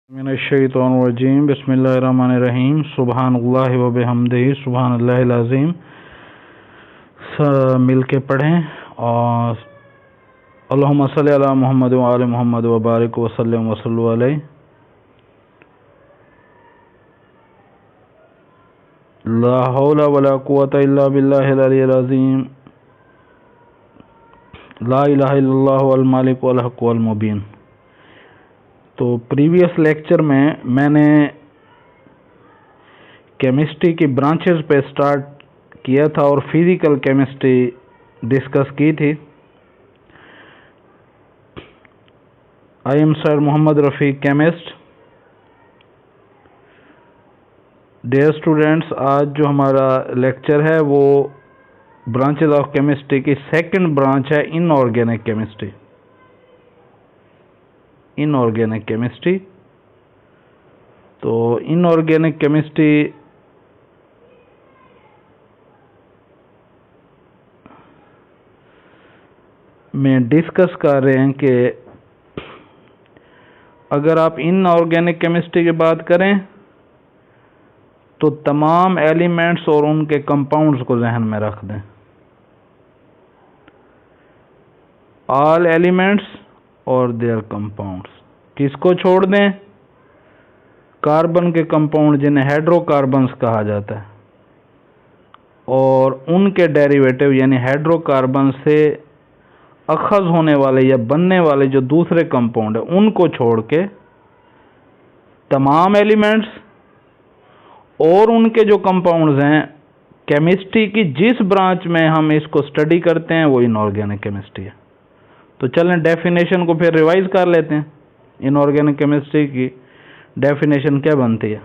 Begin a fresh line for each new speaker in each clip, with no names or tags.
मिनश्शैतानिर्रजीम बिस्मिल्लाहिर्रहमानिर्रहीम सुब्हानल्लाहि व बिहम्दिही सुब्हानल्लाहिल अज़ीम। मिल के पढ़ें और अल्लाहुम्मा सल्लि अला मुहम्मद व आले मुहम्मद व बारिक व सल्लिम व सल्लु अलैहि। ला हौला वला कुव्वता इल्ला बिल्लाहिल अलिय्यिल अज़ीम। ला इलाहा इल्लल्लाहु अल मालिक वल हक़ वल मुबीन। तो प्रीवियस लेक्चर में मैंने केमिस्ट्री की ब्रांचेस पे स्टार्ट किया था और फिजिकल केमिस्ट्री डिस्कस की थी। I am sir Mohammad Rafiq, chemist. Dear students, आज जो हमारा लेक्चर है वो ब्रांचेस ऑफ केमिस्ट्री की सेकंड ब्रांच है, इनऑर्गेनिक केमिस्ट्री। Inorganic chemistry. तो इनऑर्गेनिक केमिस्ट्री में डिस्कस कर रहे हैं कि अगर आप इनऑर्गेनिक केमिस्ट्री की बात करें तो तमाम एलिमेंट्स और उनके कंपाउंड्स को जहन में रख दें। ऑल एलिमेंट्स और देयर कंपाउंड्स। किसको छोड़ दें? कार्बन के कंपाउंड जिन्हें हाइड्रोकार्बन्स कहा जाता है, और उनके डेरिवेटिव यानी हाइड्रोकार्बन से अखज़ होने वाले या बनने वाले जो दूसरे कंपाउंड है उनको छोड़ के तमाम एलिमेंट्स और उनके जो कंपाउंड्स हैं, केमिस्ट्री की जिस ब्रांच में हम इसको स्टडी करते हैं वो इनऑर्गेनिक केमिस्ट्री है। तो चलें डेफिनेशन को फिर रिवाइज कर लेते हैं। इनऑर्गेनिक केमिस्ट्री की डेफिनेशन क्या बनती है?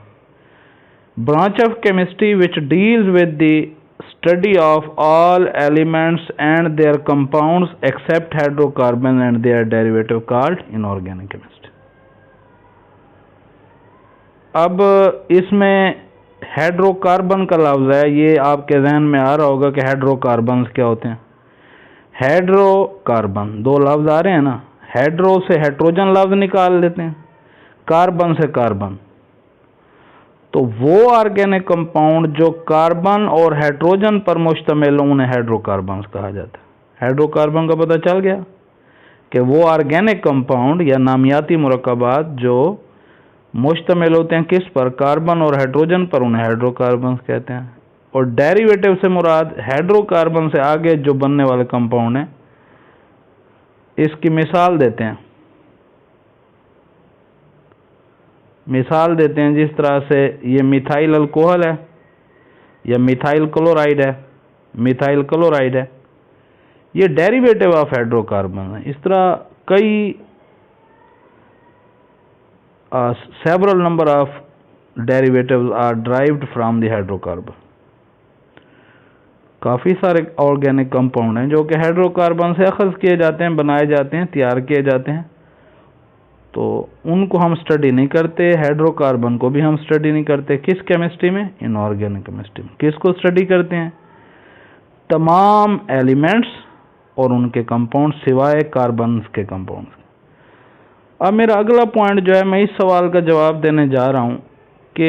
Branch of chemistry which deals with the study of all elements and their compounds except hydrocarbon and their derivative called inorganic chemistry. अब इसमें हाइड्रोकार्बन का लफ्ज़ है, ये आपके जहन में आ रहा होगा कि हाइड्रोकार्बन्स क्या होते हैं। हाइड्रोकार्बन दो लफ्ज़ आ रहे हैं ना, हाइड्रो से हाइड्रोजन लफ्ज़ निकाल देते हैं, कार्बन से कार्बन। तो वो ऑर्गेनिक कंपाउंड जो कार्बन और हाइड्रोजन पर मुश्तमिल हो उन्हें हाइड्रोकार्बन्स कहा जाता है। हाइड्रोकार्बन का पता चल गया कि वो ऑर्गेनिक कंपाउंड या नामियाती मुरक्कबात जो मुश्तमिल होते हैं किस पर? कार्बन और हाइड्रोजन पर, उन्हें हाइड्रोकार्बन्स कहते हैं। और डेरिवेटिव से मुराद हाइड्रोकार्बन से आगे जो बनने वाले कंपाउंड हैं। इसकी मिसाल देते हैं जिस तरह से ये मिथाइल अल्कोहल है या मिथाइल क्लोराइड है। मिथाइल क्लोराइड है, ये डेरिवेटिव ऑफ हाइड्रोकार्बन है। इस तरह कई several number of derivatives are derived from the hydrocarbon। काफ़ी सारे ऑर्गेनिक कंपाउंड हैं जो कि हाइड्रोकार्बन से अखज़ किए जाते हैं, बनाए जाते हैं, तैयार किए जाते हैं। तो उनको हम स्टडी नहीं करते, हाइड्रोकार्बन को भी हम स्टडी नहीं करते। किस केमिस्ट्री में? इनऑर्गेनिक केमिस्ट्री में। किसको स्टडी करते हैं? तमाम एलिमेंट्स और उनके कंपाउंड सिवाय कार्बन के कंपाउंड्स। अब मेरा अगला पॉइंट जो है, मैं इस सवाल का जवाब देने जा रहा हूं कि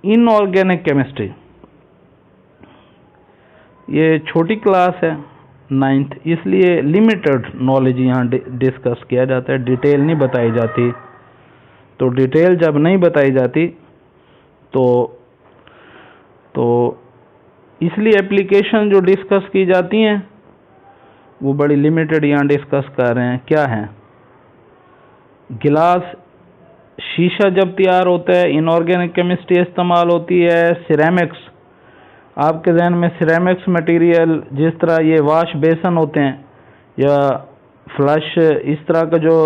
इनऑर्गेनिक केमिस्ट्री, ये छोटी क्लास है 9th, इसलिए लिमिटेड नॉलेज यहाँ डिस्कस किया जाता है, डिटेल नहीं बताई जाती। तो डिटेल जब नहीं बताई जाती तो इसलिए एप्लीकेशन जो डिस्कस की जाती हैं वो बड़ी लिमिटेड यहाँ डिस्कस कर रहे हैं। क्या है? गिलास, शीशा जब तैयार होता है इनऑर्गेनिक केमिस्ट्री इस्तेमाल होती है। सिरेमिक्स, आपके जहन में सिरेमिक्स मटेरियल, जिस तरह ये वाश बेसन होते हैं या फ्लश, इस तरह का जो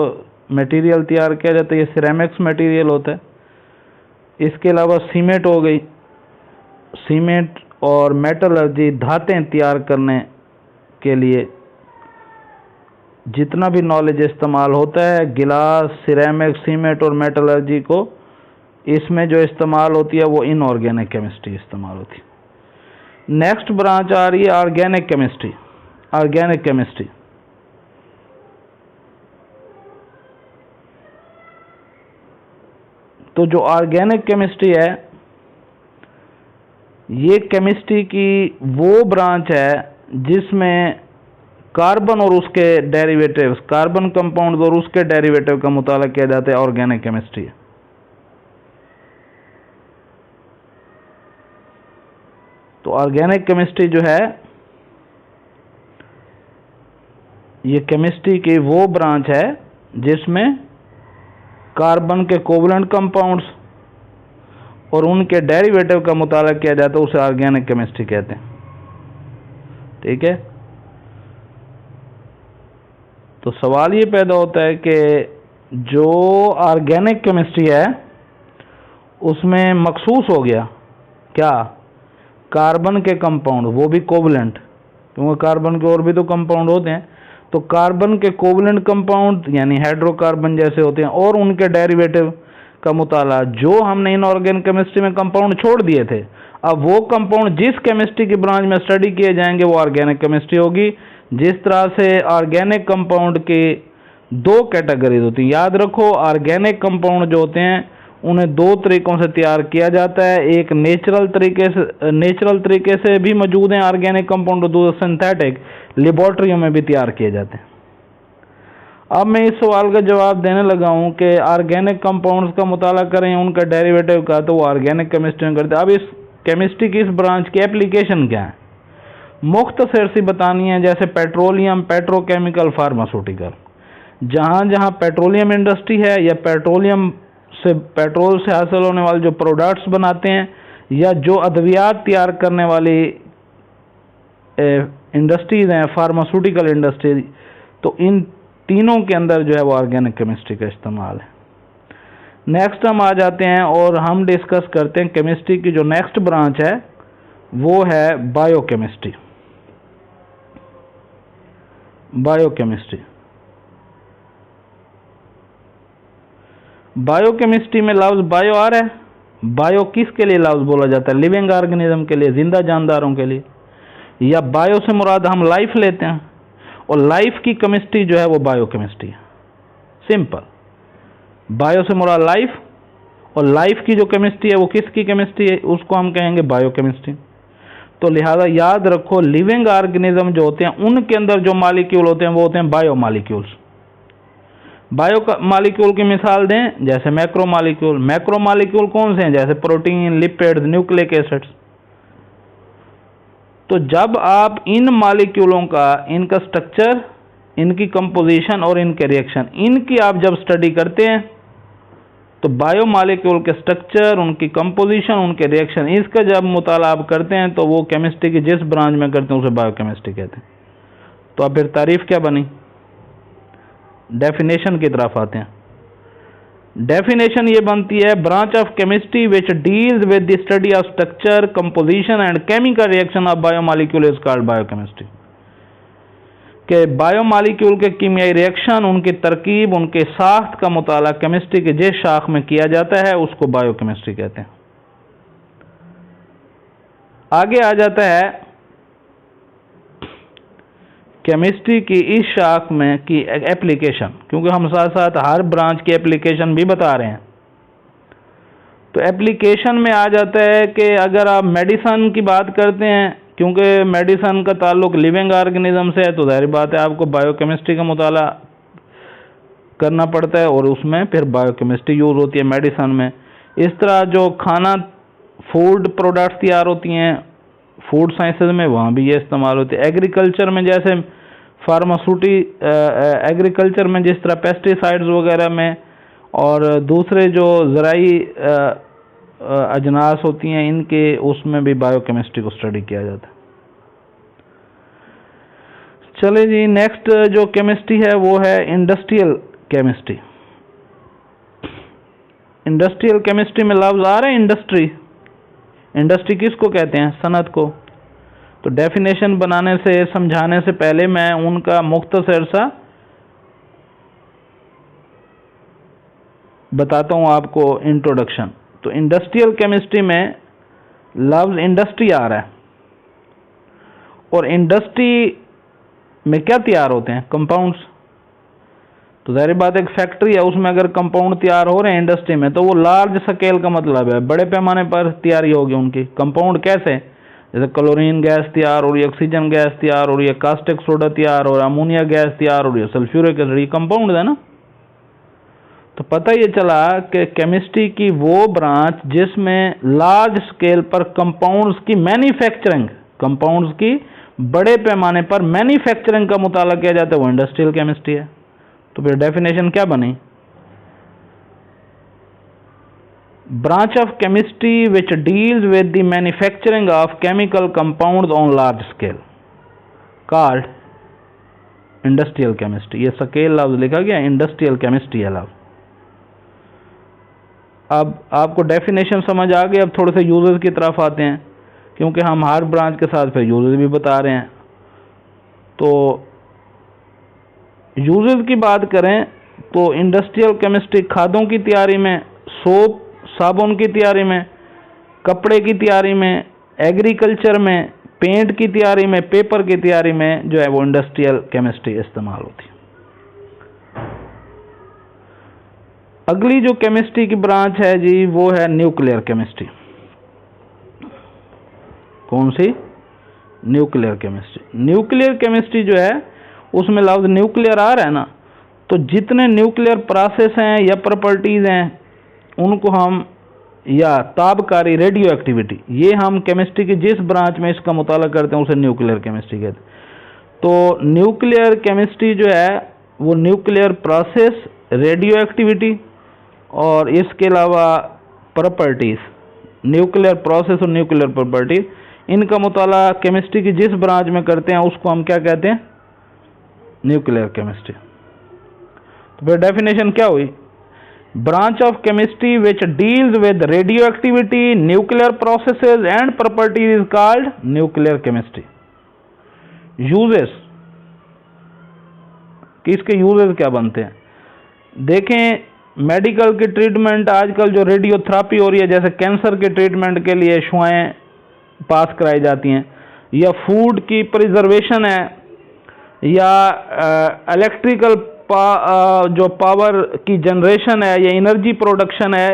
मटेरियल तैयार किया जाता है ये सिरेमिक्स मटेरियल होता है। इसके अलावा सीमेंट हो गई, सीमेंट और मेटलर्जी, धातें तैयार करने के लिए जितना भी नॉलेज इस्तेमाल होता है गिलास, सिरेमिक, सीमेंट और मेटलर्जी को, इसमें जो इस्तेमाल होती है वो इनऑर्गेनिक केमिस्ट्री इस्तेमाल होती है। नेक्स्ट ब्रांच आ रही है ऑर्गेनिक केमिस्ट्री। ऑर्गेनिक केमिस्ट्री तो जो ऑर्गेनिक केमिस्ट्री है, ये केमिस्ट्री की वो ब्रांच है जिसमें कार्बन और उसके डेरिवेटिव्स, कार्बन कंपाउंड और उसके डेरिवेटिव का मुताला किया जाता है, ऑर्गेनिक केमिस्ट्री। तो ऑर्गेनिक केमिस्ट्री जो है, ये केमिस्ट्री की वो ब्रांच है जिसमें कार्बन के कोवलेंट कंपाउंड्स और उनके डेरिवेटिव का मुताला किया जाता है, उसे ऑर्गेनिक केमिस्ट्री कहते हैं। ठीक है, तो सवाल ये पैदा होता है कि जो ऑर्गेनिक केमिस्ट्री है उसमें मखसूस हो गया क्या, कार्बन के कंपाउंड, वो भी कोवलेंट, क्योंकि कार्बन के और भी तो कंपाउंड होते हैं। तो कार्बन के कोवलेंट कंपाउंड यानी हाइड्रोकार्बन जैसे होते हैं और उनके डेरिवेटिव का मुताला, जो हमने इनऑर्गेनिक केमिस्ट्री में कंपाउंड छोड़ दिए थे, अब वो कंपाउंड जिस केमिस्ट्री की ब्रांच में स्टडी किए जाएंगे वो ऑर्गेनिक केमिस्ट्री होगी। जिस तरह से ऑर्गेनिक कंपाउंड के दो कैटेगरीज होती हैं, याद रखो, ऑर्गेनिक कंपाउंड जो होते हैं उन्हें दो तरीकों से तैयार किया जाता है। एक नेचुरल तरीके से भी मौजूद हैं ऑर्गेनिक कंपाउंड, और दूसरा सिंथेटिक, लेबोरेटरियों में भी तैयार किए जाते हैं। अब मैं इस सवाल का जवाब देने लगा हूं कि ऑर्गेनिक कंपाउंड्स का मुताला करें, उनका डेरिवेटिव का, तो वो ऑर्गेनिक केमिस्ट्री में करते हैं। अब इस केमिस्ट्री की इस ब्रांच की एप्लीकेशन क्या है, मुख्तसर सी बतानी है। जैसे पेट्रोलियम, पेट्रोकेमिकल, फार्मास्यूटिकल, जहाँ जहाँ पेट्रोलियम इंडस्ट्री है या पेट्रोल से हासिल होने वाले जो प्रोडक्ट्स बनाते हैं या जो अद्वियात तैयार करने वाली इंडस्ट्रीज हैं, फार्मास्यूटिकल इंडस्ट्री, तो इन तीनों के अंदर जो है वो ऑर्गेनिक केमिस्ट्री का इस्तेमाल है। नेक्स्ट हम आ जाते हैं और हम डिस्कस करते हैं केमिस्ट्री की जो नेक्स्ट ब्रांच है वो है बायोकेमिस्ट्री। बायोकेमिस्ट्री में लफ्ज बायो आ रहा है। बायो किसके लिए लफ्ज बोला जाता है, लिविंग ऑर्गेनिज्म के लिए, जिंदा जानदारों के लिए, या बायो से मुराद हम लाइफ लेते हैं, और लाइफ की केमिस्ट्री जो है वो बायोकेमिस्ट्री है। सिंपल, बायो से मुराद लाइफ, और लाइफ की जो केमिस्ट्री है वो किसकी केमिस्ट्री है, उसको हम कहेंगे बायोकेमिस्ट्री। तो लिहाजा याद रखो, लिविंग ऑर्गेनिज्म जो होते हैं उनके अंदर जो मालिक्यूल होते हैं वो होते हैं बायो मालिक्यूल्स। बायो मालिक्यूल की मिसाल दें, जैसे मैक्रो मालिक्यूल। मैक्रो मालिक्यूल कौन से हैं, जैसे प्रोटीन, लिपिड्स, न्यूक्लिक एसिड्स। तो जब आप इन मालिक्यूलों का, इनका स्ट्रक्चर, इनकी कंपोजिशन और इनके रिएक्शन, इनकी आप जब स्टडी करते हैं तो बायो मालिक्यूल के स्ट्रक्चर, उनकी कंपोजिशन, उनके रिएक्शन, इसका जब मुताला आप करते हैं तो वो केमिस्ट्री की जिस ब्रांच में करते हैं उसे बायोकेमिस्ट्री कहते हैं। तो अब फिर तारीफ क्या बनी, डेफिनेशन की तरफ आते हैं। डेफिनेशन ये बनती है, branch of chemistry which deals with the study of structure, composition and chemical reaction of biomolecule is called biochemistry. कि बायोमॉलिक्यूल के कीमियाई रिएक्शन, उनकी तरकीब, उनके साख्त का मुताला केमिस्ट्री के जिस शाख में किया जाता है उसको बायोकेमिस्ट्री कहते हैं। आगे आ जाता है केमिस्ट्री की इस शाख में की एप्लीकेशन, क्योंकि हम साथ साथ हर ब्रांच की एप्लीकेशन भी बता रहे हैं। तो एप्लीकेशन में आ जाता है कि अगर आप मेडिसन की बात करते हैं, क्योंकि मेडिसन का ताल्लुक लिविंग ऑर्गेनिज्म से है, तो जाहिर बात है आपको बायोकेमिस्ट्री का मुताला करना पड़ता है और उसमें फिर बायोकेमिस्ट्री यूज़ होती है मेडिसन में। इस तरह जो खाना, फूड प्रोडक्ट्स तैयार होती हैं फूड साइंसेज में, वहाँ भी ये इस्तेमाल होती है। एग्रीकल्चर में, जैसे एग्रीकल्चर में जिस तरह पेस्टिसाइड्स वगैरह में, और दूसरे जो ज़राई अजनास होती हैं इनके, उसमें भी बायोकेमिस्ट्री को स्टडी किया जाता है। चले जी, नेक्स्ट जो केमिस्ट्री है वो है इंडस्ट्रियल केमिस्ट्री। इंडस्ट्रियल केमिस्ट्री में लफ्ज आ रहा है इंडस्ट्री। इंडस्ट्री किसको कहते हैं, सनत को। तो डेफिनेशन बनाने से, समझाने से पहले मैं उनका मुख्तसर सा बताता हूं आपको इंट्रोडक्शन। तो इंडस्ट्रियल केमिस्ट्री में लफ्ज इंडस्ट्री आ रहा है, और इंडस्ट्री में क्या तैयार होते हैं, कंपाउंड्स। तो ज़ाहिर बात है एक फैक्ट्री है, उसमें अगर कंपाउंड तैयार हो रहे हैं इंडस्ट्री में, तो वो लार्ज स्केल का मतलब है, बड़े पैमाने पर तैयारी होगी उनकी। कंपाउंड कैसे, जैसे क्लोरीन गैस तैयार हो रही है, ऑक्सीजन गैस तैयार हो रही है, कास्टिक सोडा तैयार हो रहा है, अमोनिया गैस तैयार हो रही है, सल्फ्यूरिक एसिड, ये कंपाउंड है ना। तो पता ये चला कि केमिस्ट्री की वो ब्रांच जिसमें लार्ज स्केल पर कंपाउंड्स की मैन्युफैक्चरिंग, कंपाउंड्स की बड़े पैमाने पर मैन्युफैक्चरिंग का मुताला किया जाता है, वो इंडस्ट्रियल केमिस्ट्री है। तो फिर डेफिनेशन क्या बनी, branch of chemistry which deals with the manufacturing of chemical compounds on large scale called industrial chemistry. ये स्केल लफ्ज लिखा गया, इंडस्ट्रियल केमिस्ट्री है लफ्ज। अब आपको डेफिनेशन समझ आ गई, अब थोड़े से यूजेस की तरफ आते हैं, क्योंकि हम हर ब्रांच के साथ फिर यूजेस भी बता रहे हैं। तो यूजेस की बात करें तो इंडस्ट्रियल केमिस्ट्री खादों की तैयारी में, सोप साबुन की तैयारी में, कपड़े की तैयारी में, एग्रीकल्चर में, पेंट की तैयारी में, पेपर की तैयारी में जो है वो इंडस्ट्रियल केमिस्ट्री इस्तेमाल होती है। अगली जो केमिस्ट्री की ब्रांच है जी वो है न्यूक्लियर केमिस्ट्री। कौन सी, न्यूक्लियर केमिस्ट्री। न्यूक्लियर केमिस्ट्री जो है उसमें लफ्ज न्यूक्लियर आ रहा है ना, तो जितने न्यूक्लियर प्रोसेस हैं या प्रॉपर्टीज हैं उनको हम, या ताबकारी रेडियो एक्टिविटी, ये हम केमिस्ट्री की जिस ब्रांच में इसका मुताला करते हैं उसे न्यूक्लियर केमिस्ट्री कहते हैं। तो न्यूक्लियर केमिस्ट्री जो है वो न्यूक्लियर प्रोसेस, रेडियो एक्टिविटी और इसके अलावा प्रॉपर्टीज, न्यूक्लियर प्रोसेस और न्यूक्लियर प्रॉपर्टीज, इनका मुताला केमिस्ट्री की जिस ब्रांच में करते हैं उसको हम क्या कहते हैं, न्यूक्लियर केमिस्ट्री। तो फिर डेफिनेशन क्या हुई, branch of chemistry which deals with radio activity, nuclear processes and properties is called nuclear chemistry. Uses, किसके यूजेस क्या बनते हैं, देखें मेडिकल की ट्रीटमेंट आजकल जो रेडियोथेरेपी हो रही है, जैसे कैंसर के ट्रीटमेंट के लिए शुआएं पास कराई जाती हैं, या फूड की प्रिजर्वेशन है, या इलेक्ट्रिकल जो पावर की जनरेशन है या एनर्जी प्रोडक्शन है,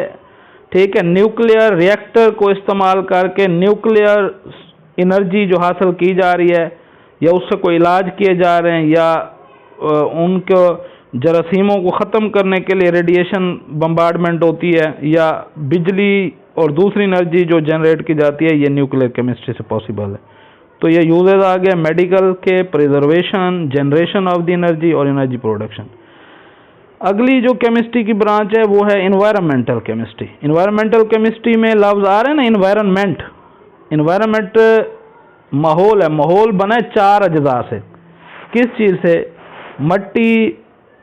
ठीक है, न्यूक्लियर रिएक्टर को इस्तेमाल करके न्यूक्लियर एनर्जी जो हासिल की जा रही है, या उससे कोई इलाज किए जा रहे हैं, या उनको जरासीमों को ख़त्म करने के लिए रेडिएशन बम्बार्डमेंट होती है, या बिजली और दूसरी एनर्जी जो जनरेट की जाती है, ये न्यूक्लियर केमिस्ट्री से पॉसिबल है। तो ये यूजेस आ गया मेडिकल के, preservation, generation of the energy और एनर्जी प्रोडक्शन। अगली जो केमिस्ट्री की ब्रांच है वो है इन्वायरमेंटल केमिस्ट्री। इन्वायरमेंटल केमिस्ट्री में लफ्ज आ रहे हैं ना इन्वायरमेंट, इन्वायरमेंट माहौल है, माहौल बना है 4 अज्जा से। किस चीज़ से, मट्टी,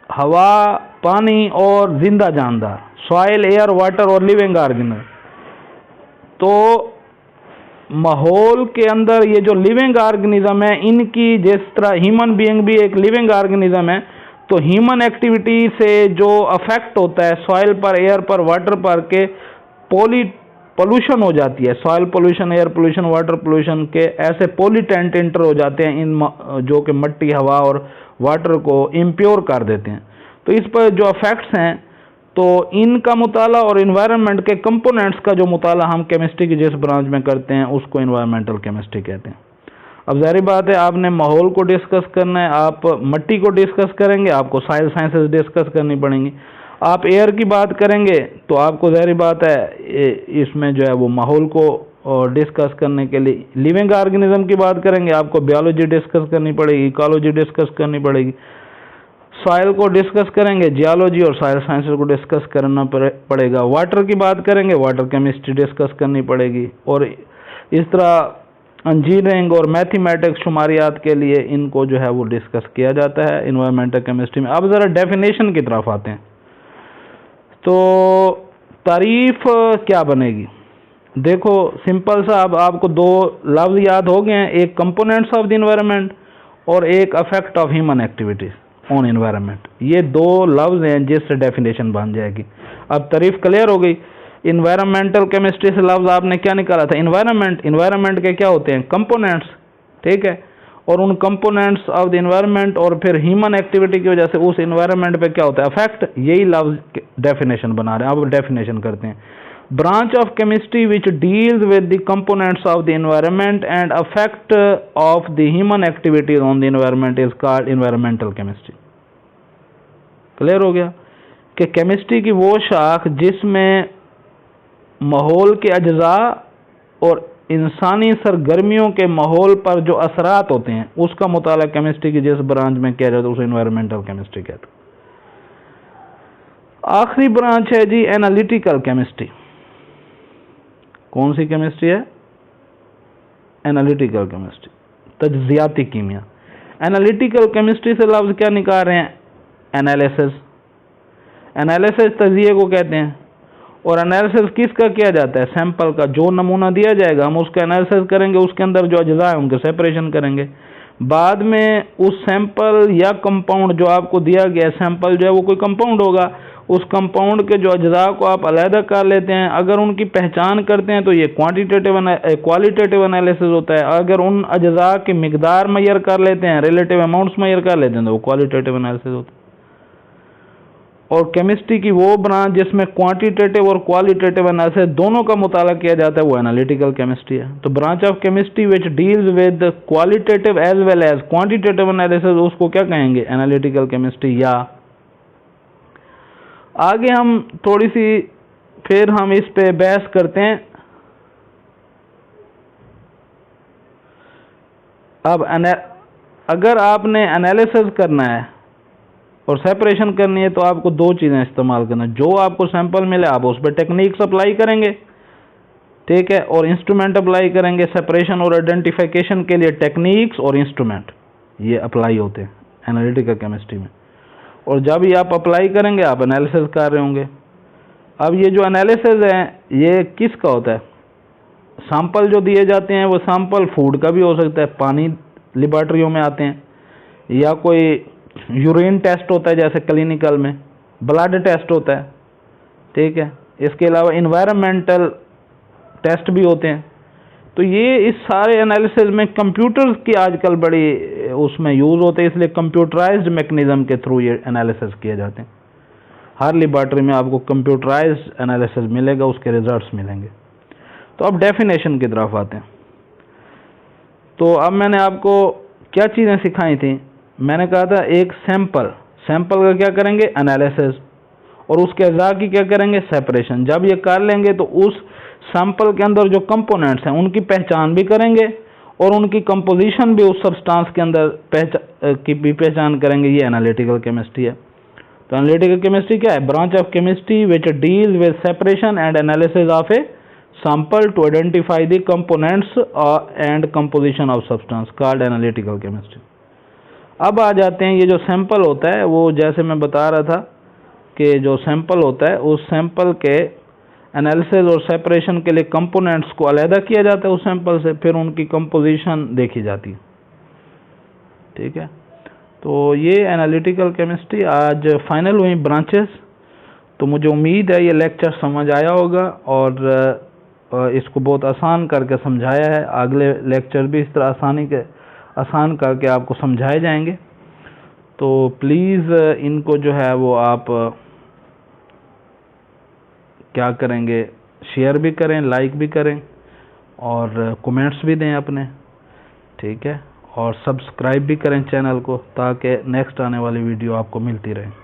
हवा, पानी और जिंदा जानदार, सॉइल, एयर, वाटर और लिविंग ऑर्गेनिज्म। तो माहौल के अंदर ये जो लिविंग ऑर्गेनिज्म है, इनकी जिस तरह ह्यूमन बीइंग भी एक लिविंग ऑर्गेनिज्म है, तो ह्यूमन एक्टिविटी से जो अफेक्ट होता है सॉइल पर, एयर पर, वाटर पर के पोल्यूशन हो जाती है, soil pollution, air pollution, water pollution के ऐसे पोल्यूटेंट इंटर हो जाते हैं इन जो कि मिट्टी, हवा और वाटर को इम्प्योर कर देते हैं। तो इस पर जो इफेक्ट्स हैं, तो इनका मुताला और इन्वायरमेंट के कंपोनेंट्स का जो मुताला हम केमिस्ट्री की जिस ब्रांच में करते हैं उसको इन्वायरमेंटल केमिस्ट्री कहते हैं। अब ज़ाहिर बात है आपने माहौल को डिस्कस करना है, आप मिट्टी को डिस्कस करेंगे, आपको सॉइल साइंसेस डिस्कस करनी पड़ेंगी। आप एयर की बात करेंगे तो आपको ज़ाहिर बात है इसमें जो है वो माहौल को डिस्कस करने के लिए, लिविंग ऑर्गेनिज्म की बात करेंगे आपको बायोलॉजी डिस्कस करनी पड़ेगी, इकोलॉजी डिस्कस करनी पड़ेगी। सॉइल को डिस्कस करेंगे, जियोलॉजी और सॉइल साइंसेस को डिस्कस करना पड़ेगा। वाटर की बात करेंगे, वाटर केमिस्ट्री डिस्कस करनी पड़ेगी। और इस तरह इंजीनियरिंग और मैथमेटिक्स, शुमारियात के लिए इनको जो है वो डिस्कस किया जाता है इन्वायरमेंटल केमिस्ट्री में। अब ज़रा डेफिनेशन की तरफ आते हैं, तो तारीफ क्या बनेगी। देखो सिंपल सा, अब आपको 2 लफ्ज़ याद हो गए हैं, एक कंपोनेंट्स ऑफ द इन्वायरमेंट और एक affect of human activities on environment. ये 2 लफ्ज़ हैं जिससे डेफिनेशन बन जाएगी। अब तारीफ क्लियर हो गई। इन्वायरमेंटल केमिस्ट्री से लफ्ज़ आपने क्या निकाला था, इन्वायरमेंट। इन्वायरमेंट के क्या होते हैं, कंपोनेंट्स, ठीक है। और उन कंपोनेंट्स ऑफ द एनवायरनमेंट और फिर ह्यूमन एक्टिविटी की वजह से उस एनवायरनमेंट पे क्या होता है अफेक्ट, यही लफ्ज डेफिनेशन बना रहे हैं। अब डेफिनेशन करते हैं। Branch of chemistry which deals with the components of the environment and affect of the human activities on the environment is called environmental chemistry. Clear हो गया कि केमिस्ट्री की वो शाख जिसमें माहौल के अज्जा और इंसानी सरगर्मियों के माहौल पर जो असरात होते हैं उसका मुताला केमिस्ट्री की जिस ब्रांच में किया जाता है उसे एनवायरमेंटल केमिस्ट्री कहते हैं। आखिरी ब्रांच है जी एनालिटिकल केमिस्ट्री। कौन सी केमिस्ट्री है? एनालिटिकल केमिस्ट्री, तज्जियाती कीमिया। एनालिटिकल केमिस्ट्री से लफ्ज क्या निकाल रहे हैं? एनालिसिस। एनालिसिस तजिए को कहते हैं। और एनालिसिस किसका किया जाता है? सैंपल का। जो नमूना दिया जाएगा हम उसका एनालिसिस करेंगे, उसके अंदर जो अज्जा है उनके सेपरेशन करेंगे। बाद में उस सैंपल या कंपाउंड जो आपको दिया गया, सैंपल जो है वो कोई कंपाउंड होगा, उस कंपाउंड के जो अज्जा को आप अलहदा कर लेते हैं। अगर उनकी पहचान करते हैं तो ये क्वालिटेटिव एनालिसिस होता है। अगर उन अज्जा की मिकदार मैयर कर लेते हैं, रिलेटिव अमाउंट्स मैयर कर लेते हैं तो वो क्वालिटेटिव एनालिसिस होता है। और केमिस्ट्री की वो ब्रांच जिसमें क्वांटिटेटिव और क्वालिटेटिव एनालिसिस दोनों का मुताला किया जाता है वो एनालिटिकल केमिस्ट्री है। तो branch of chemistry which deals with qualitative as well as quantitative analysis उसको क्या कहेंगे? Analytical chemistry. या आगे हम थोड़ी सी फिर हम इस पे बहस करते हैं। अब अगर आपने एनालिसिस करना है और सेपरेशन करनी है तो आपको दो चीज़ें इस्तेमाल करना। जो आपको सैंपल मिले आप उस पर टेक्निक्स अप्लाई करेंगे, ठीक है, और इंस्ट्रूमेंट अप्लाई करेंगे। सेपरेशन और आइडेंटिफिकेशन के लिए टेक्निक्स और इंस्ट्रूमेंट ये अप्लाई होते हैं एनालिटिकल केमिस्ट्री में। और जब ये आप अप्लाई करेंगे आप एनालिसिस कर रहे होंगे। अब ये जो एनालिसिस है ये किसका होता है? सैंपल जो दिए जाते हैं वो सैंपल फूड का भी हो सकता है, पानी लेबॉर्ट्रियों में आते हैं, या कोई यूरिन टेस्ट होता है जैसे क्लिनिकल में, ब्लड टेस्ट होता है, ठीक है। इसके अलावा इन्वायरमेंटल टेस्ट भी होते हैं। तो ये इस सारे एनालिसिस में कंप्यूटर्स की आजकल बड़ी उसमें यूज़ होते हैं, इसलिए कंप्यूटराइज्ड मैकेनिज्म के थ्रू ये एनालिसिस किए जाते हैं। हर लेबॉर्ट्री में आपको कंप्यूटराइज्ड एनालिसिस मिलेगा, उसके रिजल्ट्स मिलेंगे। तो अब डेफिनेशन की तरफ आते हैं। तो अब मैंने आपको क्या चीज़ें सिखाई थी? मैंने कहा था एक सैंपल का क्या करेंगे? एनालिसिस, और उसके अज्जा की क्या करेंगे? सेपरेशन। जब ये कर लेंगे तो उस सैंपल के अंदर जो कंपोनेंट्स हैं उनकी पहचान भी करेंगे और उनकी कंपोजिशन भी उस सब्सटेंस के अंदर पहचान करेंगे। ये एनालिटिकल केमिस्ट्री है। तो एनालिटिकल केमिस्ट्री क्या है? Branch of chemistry which deals with separation and analysis of a sample to identify the components and composition of substance called analytical chemistry. अब आ जाते हैं, ये जो सैंपल होता है वो जैसे मैं बता रहा था कि जो सैंपल होता है उस सैंपल के एनालिसिस और सेपरेशन के लिए कंपोनेंट्स को अलहदा किया जाता है उस सैंपल से, फिर उनकी कंपोजिशन देखी जाती है, ठीक है। तो ये एनालिटिकल केमिस्ट्री आज फाइनल हुई ब्रांचेस। तो मुझे उम्मीद है ये लेक्चर समझ आया होगा और इसको बहुत आसान करके समझाया है। अगले लेक्चर भी इस तरह आसान करके आपको समझाए जाएंगे। तो प्लीज़ इनको जो है वो आप क्या करेंगे? शेयर भी करें, लाइक भी करें और कमेंट्स भी दें अपने, ठीक है। और सब्सक्राइब भी करें चैनल को ताकि नेक्स्ट आने वाली वीडियो आपको मिलती रहे।